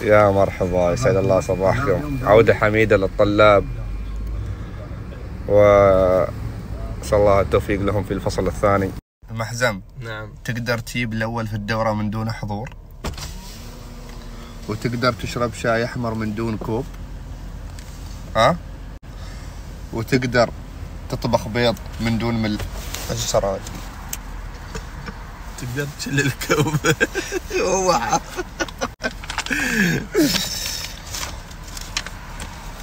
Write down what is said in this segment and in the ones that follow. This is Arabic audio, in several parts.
يا مرحبا، يسعد الله صباحكم. عودة حميدة للطلاب، وأسأل الله التوفيق لهم في الفصل الثاني. المحزم، نعم. تقدر تجيب الأول في الدورة من دون حضور، وتقدر تشرب شاي أحمر من دون كوب، وتقدر تطبخ بيض من دون ملح. ايش صار؟ تقدر تشيل الكوب.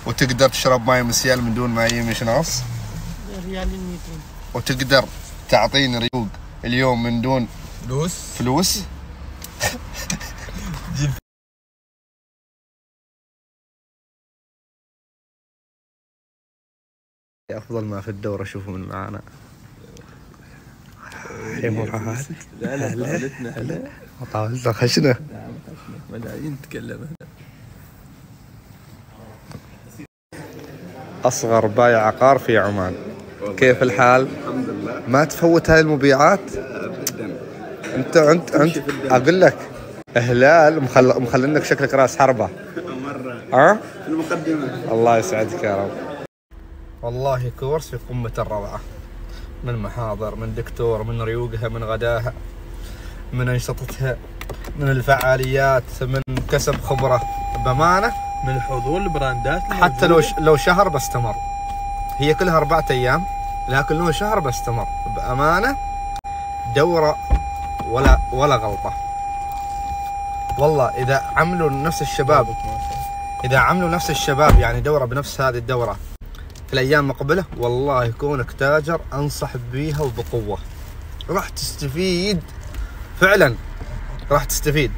وتقدر تشرب ماي مسيال من دون ما يمشي نص. وتقدر تعطيني ريوق اليوم من دون فلوس. أفضل ما في الدورة شوفوا من معانا. يا مرحبا. لا طاولتنا. هلا طاولتنا خشنة. نعم خشنة، ملايين تكلم. أصغر بائع عقار في عمان. كيف الحال؟ الحمد لله. ما تفوت هاي المبيعات؟ انت اقول لك هلال مخلينك شكلك راس حربة مرة في المقدمة. الله يسعدك يا رب. والله كورس في قمة الروعة، من محاضر، من دكتور، من ريوقها، من غداها، من أنشطتها، من الفعاليات، من كسب خبرة بأمانة، من حضور البراندات. حتى لو شهر بستمر. هي كلها 4 أيام، لكن لو شهر بستمر بأمانة. دورة ولا غلطة والله. إذا عملوا نفس الشباب يعني دورة بنفس هذه الدورة في الأيام مقبلة، والله يكونك تاجر. أنصح بيها وبقوة، راح تستفيد فعلا، راح تستفيد.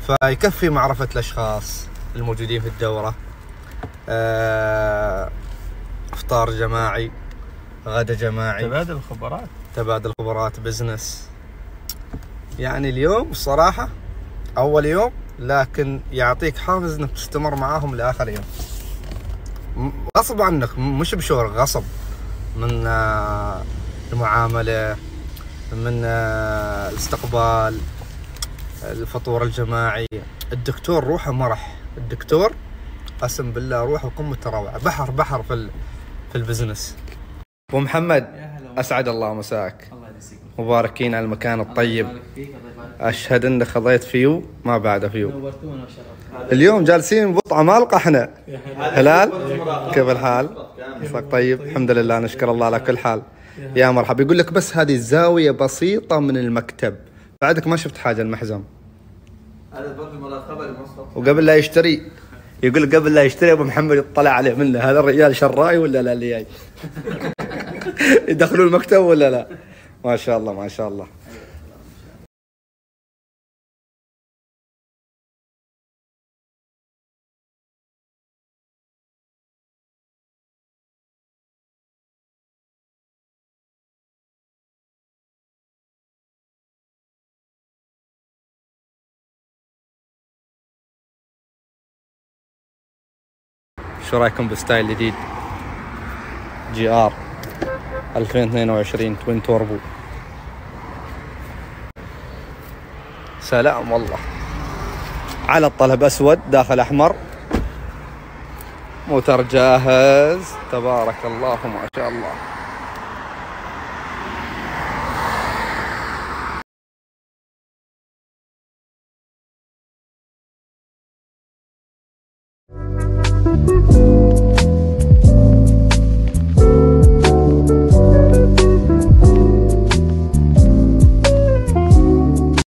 فيكفي معرفة الأشخاص الموجودين في الدورة، إفطار جماعي، غدا جماعي، تبادل خبرات، بزنس. يعني اليوم الصراحة أول يوم، لكن يعطيك حافز إنك تستمر معاهم لآخر يوم. غصب عنك، مش بشور، غصب من المعاملة، من الاستقبال، الفطور الجماعي. الدكتور روحه مرح، الدكتور قسم بالله روحه قمة الروعة. بحر في البزنس. أبو محمد، أسعد الله مساك. مباركين على المكان الطيب. أشهد أنك خضيت فيو ما بعد فيو. اليوم جالسين بطعة مالقة احنا. هلال، كيف الحال؟ عساك طيب؟ الحمد لله، نشكر الله على كل حال. يا مرحبا. يقول لك بس هذه زاوية بسيطة من المكتب، بعدك ما شفت حاجة المحزم. وقبل لا يشتري، يقول قبل لا يشتري ابو محمد يطلع عليه منه، هذا الرجال شراي ولا لا اللي جاي؟ يدخلوا المكتب ولا لا؟ ما شاء الله ما شاء الله. شو رايكم بستايل جديد جي ار 2022 توين توربو؟ سلام والله. على الطلب اسود داخل احمر، موتر جاهز، تبارك الله ما شاء الله.